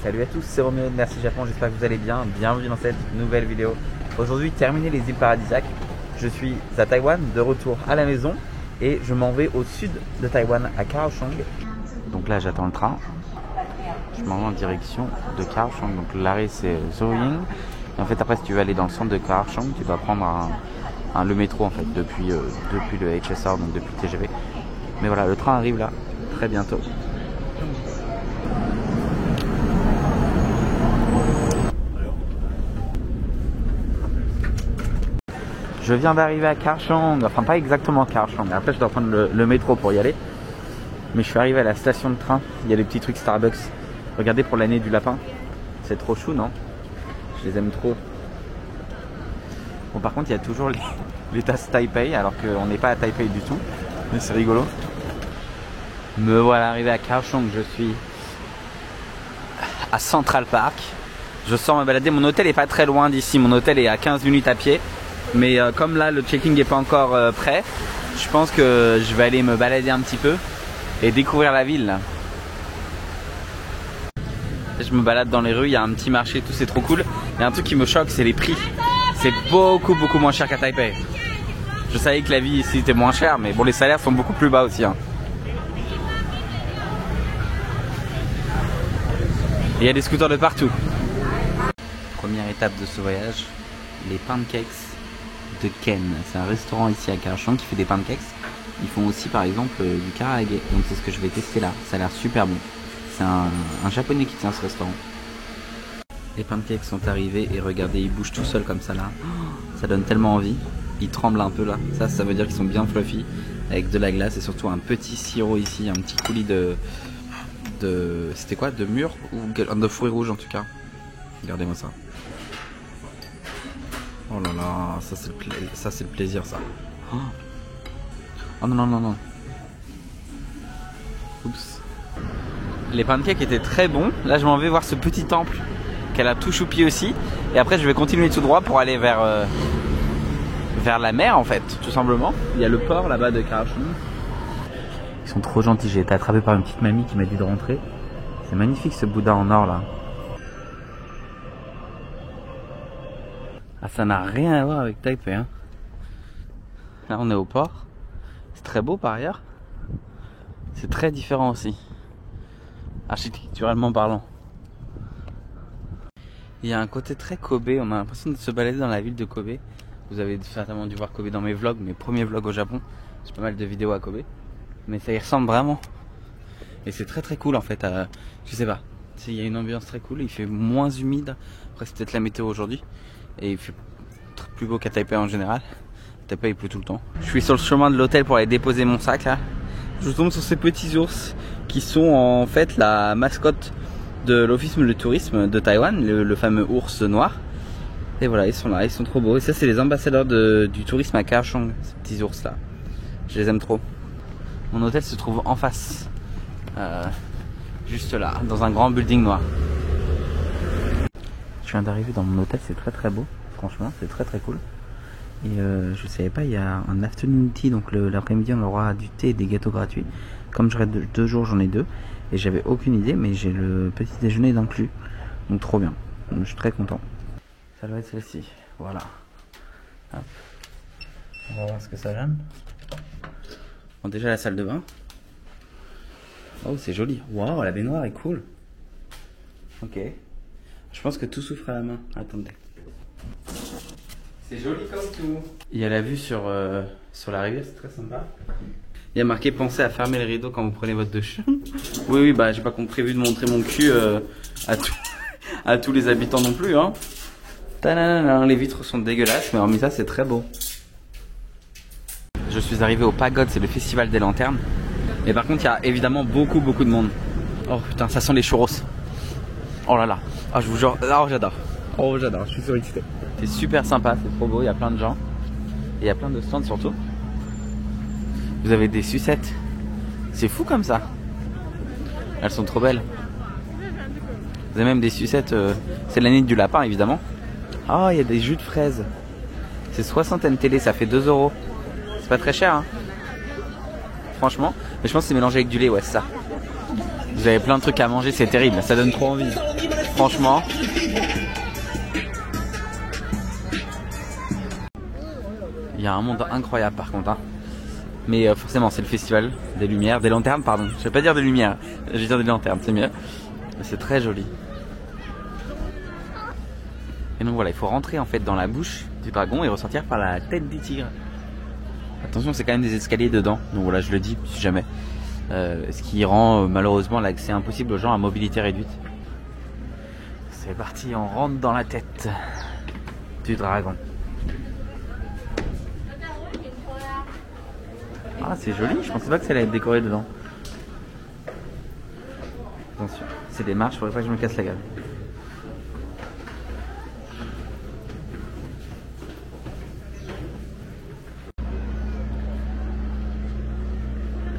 Salut à tous, c'est Roméo de Merci Japon, j'espère que vous allez bien. Bienvenue dans cette nouvelle vidéo. Aujourd'hui, terminer les îles paradisiaques. Je suis à Taïwan, de retour à la maison et je m'en vais au sud de Taïwan, à Kaohsiung. Donc là, j'attends le train. Je m'en vais en direction de Kaohsiung. Donc l'arrêt, c'est Zhuoying. Et en fait, après, si tu veux aller dans le centre de Kaohsiung, tu dois prendre le métro en fait, depuis le HSR, donc depuis le TGV. Mais voilà, le train arrive là, très bientôt. Je viens d'arriver à Kaohsiung, enfin pas exactement Kaohsiung, après je dois prendre le métro pour y aller. Mais je suis arrivé à la station de train, il y a des petits trucs Starbucks. Regardez pour l'année du lapin, c'est trop chou non? Je les aime trop. Bon par contre il y a toujours les tasses Taipei alors qu'on n'est pas à Taipei du tout. Mais c'est rigolo. Me voilà arrivé à Kaohsiung, je suis à Central Park. Je sors me balader, mon hôtel est pas très loin d'ici, mon hôtel est à 15 minutes à pied. Mais comme là le checking n'est pas encore prêt, je pense que je vais aller me balader un petit peu et découvrir la ville là. Je me balade dans les rues, il y a un petit marché, tout c'est trop cool. Il y a un truc qui me choque, c'est les prix. C'est beaucoup moins cher qu'à Taipei. Je savais que la vie ici était moins chère, mais bon les salaires sont beaucoup plus bas aussi hein. Et il y a des scooters de partout. Première étape de ce voyage, les pancakes de Ken. C'est un restaurant ici à Kaohsiung qui fait des pancakes. Ils font aussi par exemple du karaage. Donc c'est ce que je vais tester là. Ça a l'air super bon. C'est un japonais qui tient ce restaurant. Les pancakes sont arrivés et regardez, ils bougent tout seuls comme ça là. Ça donne tellement envie. Ils tremblent un peu là. Ça veut dire qu'ils sont bien fluffy. Avec de la glace et surtout un petit sirop ici. Un petit coulis de c'était quoi? De mûre ou de fruits rouges en tout cas. Regardez-moi ça. Oh là là, ça c'est le plaisir ça. Oh non. Oups. Les pancakes étaient très bons. Là je m'en vais voir ce petit temple qu'elle a tout choupi aussi. Et après je vais continuer tout droit pour aller vers la mer en fait, tout simplement. Il y a le port là-bas de Kaohsiung. Ils sont trop gentils, j'ai été attrapé par une petite mamie qui m'a dit de rentrer. C'est magnifique ce Bouddha en or là. Ah, ça n'a rien à voir avec Taipei hein. Là on est au port. C'est très beau par ailleurs. C'est très différent aussi, architecturalement parlant. Il y a un côté très Kobe, on a l'impression de se balader dans la ville de Kobe. Vous avez certainement dû voir Kobe dans mes vlogs, mes premiers vlogs au Japon. J'ai pas mal de vidéos à Kobe. Mais ça y ressemble vraiment. Et c'est très cool en fait. Je sais pas. Il y a une ambiance très cool, il fait moins humide. Après c'est peut-être la météo aujourd'hui. Et il fait plus beau qu'à Taipei en général. Taipei il pleut tout le temps. Je suis sur le chemin de l'hôtel pour aller déposer mon sac là. Je tombe sur ces petits ours qui sont en fait la mascotte de l'office de tourisme de Taïwan, le fameux ours noir. Et voilà, ils sont là, ils sont trop beaux. Et ça c'est les ambassadeurs du tourisme à Kaohsiung, ces petits ours là. Je les aime trop. Mon hôtel se trouve en face, juste là, dans un grand building noir. Je viens d'arriver dans mon hôtel, c'est très beau, franchement, c'est très cool. Et je savais pas, il y a un afternoon tea, donc l'après-midi on aura du thé et des gâteaux gratuits. Comme je reste 2 jours, j'en ai 2. Et j'avais aucune idée, mais j'ai le petit déjeuner d'inclus. Donc trop bien, donc, je suis très content. Ça doit être celle-ci, voilà. Hop. On va voir ce que ça donne. Bon, déjà la salle de bain. Oh c'est joli, waouh la baignoire est cool. Ok. Je pense que tout souffre à la main. Attendez. C'est joli comme tout. Il y a la vue sur la rivière, c'est très sympa. Il y a marqué pensez à fermer les rideaux quand vous prenez votre douche. Oui, bah j'ai pas prévu de montrer mon cul à tous les habitants non plus. Hein. Tadadada, les vitres sont dégueulasses, mais hormis ça, c'est très beau. Je suis arrivé au Pagode, c'est le festival des lanternes. Et par contre, il y a évidemment beaucoup de monde. Oh putain, ça sent les churros. Oh là là. Ah, je vous jure, oh j'adore. Oh j'adore, je suis surexcité. C'est super sympa, c'est trop beau, il y a plein de gens. Et il y a plein de stands surtout. Vous avez des sucettes. C'est fou comme ça. Elles sont trop belles. Vous avez même des sucettes, c'est l'année du lapin évidemment. Oh, il y a des jus de fraises. C'est 60 NTD, ça fait 2 €. C'est pas très cher hein. Franchement, mais je pense que c'est mélangé avec du lait, ouais c'est ça. Vous avez plein de trucs à manger, c'est terrible, ça donne trop envie. franchement. Il y a un monde incroyable par contre. Hein. Mais forcément, c'est le festival des lumières, des lanternes, pardon. Je vais pas dire des lumières, je vais dire des lanternes, c'est mieux. C'est très joli. Et donc voilà, il faut rentrer en fait dans la bouche du dragon et ressortir par la tête du tigre. Attention, c'est quand même des escaliers dedans, donc voilà, je le dis si jamais. Ce qui rend malheureusement l'accès impossible aux gens à mobilité réduite. C'est parti, on rentre dans la tête du dragon. Ah, c'est joli, je pensais pas que ça allait être décoré dedans. Attention, c'est des marches, faudrait pas que je me casse la gueule.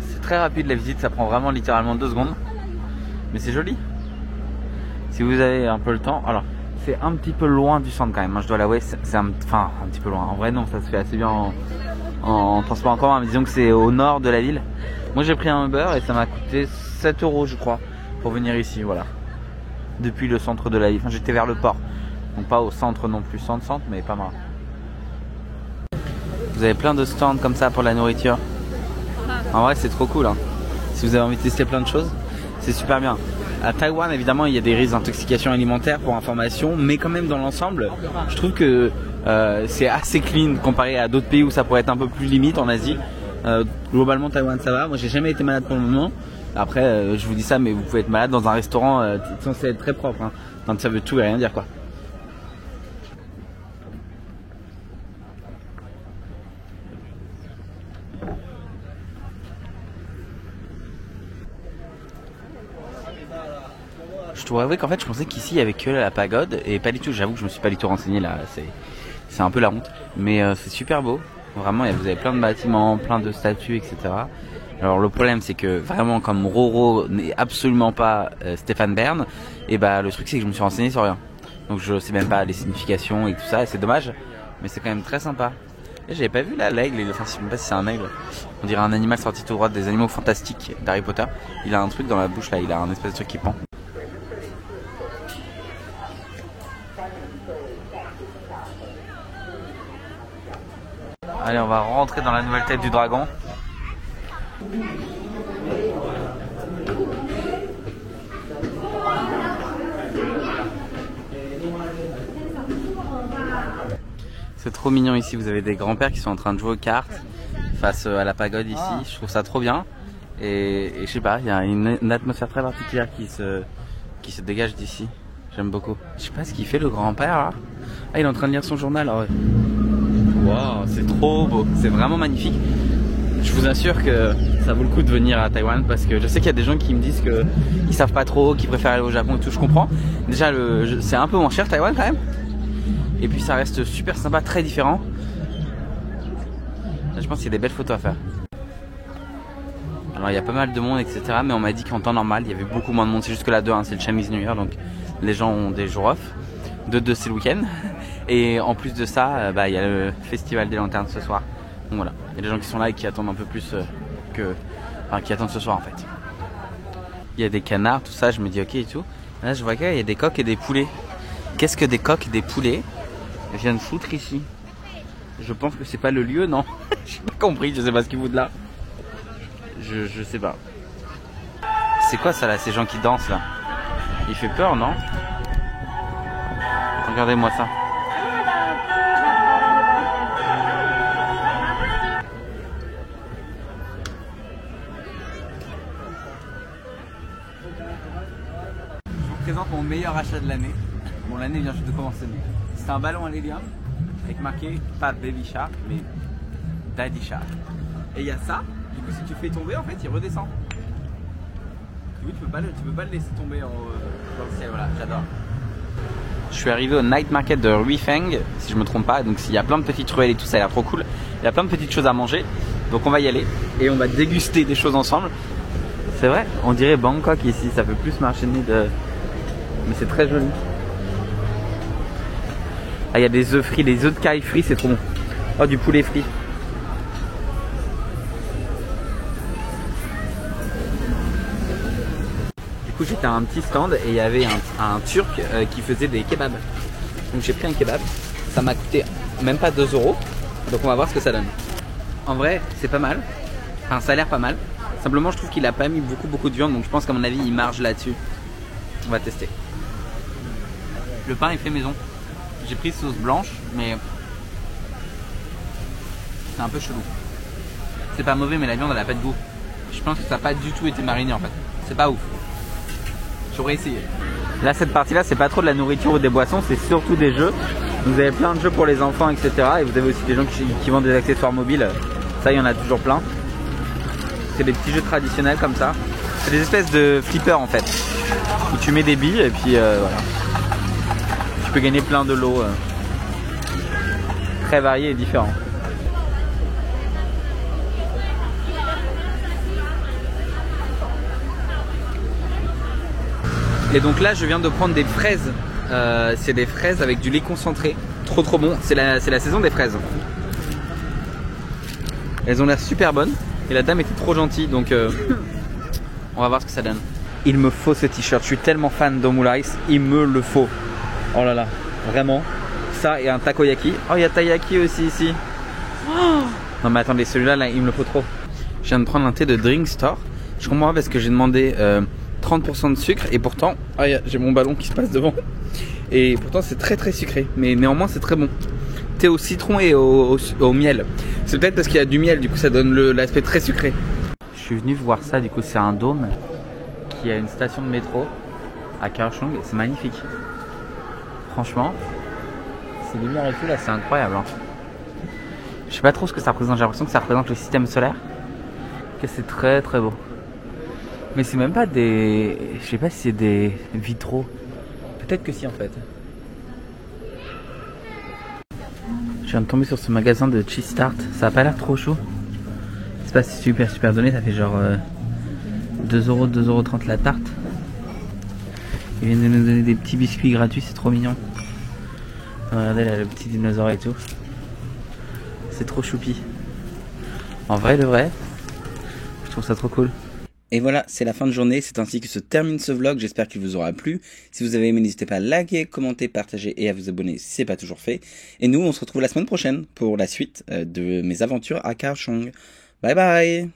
C'est très rapide la visite, ça prend vraiment littéralement 2 secondes. Mais c'est joli. Si vous avez un peu le temps, alors c'est un petit peu loin du centre quand même, je dois l'avouer, c'est un petit peu loin. En vrai non, ça se fait assez bien en transport en commun, mais disons que c'est au nord de la ville. Moi j'ai pris un Uber et ça m'a coûté 7 € je crois pour venir ici, voilà. Depuis le centre de la ville, enfin j'étais vers le port, donc pas au centre non plus, centre mais pas mal. Vous avez plein de stands comme ça pour la nourriture. En vrai c'est trop cool hein. Si vous avez envie de tester plein de choses, c'est super bien. À Taïwan évidemment il y a des risques d'intoxication alimentaire pour information, mais quand même dans l'ensemble je trouve que c'est assez clean comparé à d'autres pays où ça pourrait être un peu plus limite en Asie. Globalement Taïwan ça va, moi j'ai jamais été malade pour le moment. Après je vous dis ça mais vous pouvez être malade dans un restaurant censé être très propre hein. Donc ça veut tout et rien dire quoi. Je dois avouer qu'en fait je pensais qu'ici il y avait que la pagode et pas du tout, j'avoue que je me suis pas du tout renseigné là, c'est un peu la honte. Mais c'est super beau, vraiment vous avez plein de bâtiments, plein de statues etc. Alors le problème c'est que vraiment comme Roro n'est absolument pas Stéphane Bern, et bah le truc c'est que je me suis renseigné sur rien. Donc je sais même pas les significations et tout ça et c'est dommage, mais c'est quand même très sympa. Et j'avais pas vu là l'aigle, enfin je sais même pas si c'est un aigle. On dirait un animal sorti tout droit des animaux fantastiques d'Harry Potter. Il a un truc dans la bouche là, il a un espèce de truc qui pend. Allez, on va rentrer dans la nouvelle tête du dragon. C'est trop mignon ici, vous avez des grands-pères qui sont en train de jouer aux cartes face à la pagode ici, je trouve ça trop bien. Et je sais pas, il y a une atmosphère très particulière qui se dégage d'ici. J'aime beaucoup. Je sais pas ce qu'il fait le grand-père là. Ah, il est en train de lire son journal. Oh, ouais. Wow, c'est trop beau, c'est vraiment magnifique. Je vous assure que ça vaut le coup de venir à Taïwan parce que je sais qu'il y a des gens qui me disent qu'ils savent pas trop, qu'ils préfèrent aller au Japon et tout, je comprends. Déjà c'est un peu moins cher Taïwan quand même. Et puis ça reste super sympa, très différent. Là, je pense qu'il y a des belles photos à faire. Alors il y a pas mal de monde etc. Mais on m'a dit qu'en temps normal il y avait beaucoup moins de monde. C'est juste que là c'est le Chinese New Year, donc les gens ont des jours off. De c'est le week-end. Et en plus de ça, il y a le festival des lanternes ce soir. Donc voilà, il y a des gens qui sont là et qui attendent un peu plus qui attendent ce soir en fait. Il y a des canards, tout ça, je me dis ok et tout. Là je vois qu'il y a des coqs et des poulets. Qu'est-ce que des coqs et des poulets viennent foutre ici? Je pense que c'est pas le lieu, non? J'ai pas compris, je sais pas ce qu'ils foutent là. Je sais pas. C'est quoi ça là, ces gens qui dansent là? Il fait peur, non? Regardez-moi ça. Je vous présente mon meilleur achat de l'année. Bon, l'année vient juste de commencer. C'est un ballon à l'hélium avec marqué pas Baby Shark mais Daddy Shark. Et il y a ça, du coup si tu fais tomber en fait il redescend. Oui, tu peux pas le laisser tomber dans le ciel, voilà, j'adore. Je suis arrivé au night market de Ruifeng, si je me trompe pas, donc il y a plein de petites ruelles et tout, ça a l'air trop cool. Il y a plein de petites choses à manger, donc on va y aller et on va déguster des choses ensemble. C'est vrai, on dirait Bangkok ici, ça peut plus marcher de... Mais c'est très joli. Ah, il y a des œufs frits, des œufs de caille frits, c'est trop bon. Oh, du poulet frit. Du coup j'étais à un petit stand et il y avait un Turc qui faisait des kebabs. Donc j'ai pris un kebab, ça m'a coûté même pas 2 euros. Donc on va voir ce que ça donne. En vrai c'est pas mal, enfin ça a l'air pas mal. Simplement je trouve qu'il a pas mis beaucoup de viande, donc je pense qu'à mon avis il marge là-dessus. On va tester. Le pain est fait maison. J'ai pris sauce blanche mais c'est un peu chelou. C'est pas mauvais mais la viande elle a pas de goût. Je pense que ça n'a pas du tout été mariné en fait. C'est pas ouf. J'aurais essayé. Là cette partie là c'est pas trop de la nourriture ou des boissons, c'est surtout des jeux. Vous avez plein de jeux pour les enfants etc. Et vous avez aussi des gens qui vendent des accessoires mobiles. Ça il y en a toujours plein. C'est des petits jeux traditionnels comme ça. C'est des espèces de flippers en fait. Où tu mets des billes et puis voilà. Tu peux gagner plein de lots. Très variés et différents. Et donc là je viens de prendre des fraises. C'est des fraises avec du lait concentré. Trop bon. C'est la saison des fraises. Elles ont l'air super bonnes. Et la dame était trop gentille. Donc on va voir ce que ça donne. Il me faut ce t-shirt. Je suis tellement fan d'Omurice. Il me le faut. Oh là là. Vraiment. Ça et un takoyaki. Oh il y a taiyaki aussi ici. Oh non mais attendez, celui-là là, il me le faut trop. Je viens de prendre un thé de Drink Store. Je comprends pas parce que j'ai demandé 30% de sucre et pourtant, ah, j'ai mon ballon qui se passe devant. Et pourtant c'est très sucré, mais néanmoins c'est très bon. Thé au citron et au miel. C'est peut-être parce qu'il y a du miel, du coup ça donne l'aspect très sucré. Je suis venu voir ça, du coup c'est un dôme qui a une station de métro à Kaohsiung et c'est magnifique. Franchement, ces lumières et tout là c'est incroyable. Hein. Je sais pas trop ce que ça représente, j'ai l'impression que ça représente le système solaire. Que c'est très beau. Mais c'est même pas des... Je sais pas si c'est des vitraux. Peut-être que si en fait. Je viens de tomber sur ce magasin de cheese tart. Ça a pas l'air trop chaud. C'est pas super donné. Ça fait genre 2 euros, 2,30 € la tarte. Ils viennent de nous donner des petits biscuits gratuits. C'est trop mignon. Regardez là le petit dinosaure et tout. C'est trop choupi. En vrai de vrai, je trouve ça trop cool. Et voilà, c'est la fin de journée, c'est ainsi que se termine ce vlog, j'espère qu'il vous aura plu. Si vous avez aimé, n'hésitez pas à liker, commenter, partager et à vous abonner si c'est pas toujours fait. Et nous, on se retrouve la semaine prochaine pour la suite de mes aventures à Kaohsiung. Bye bye!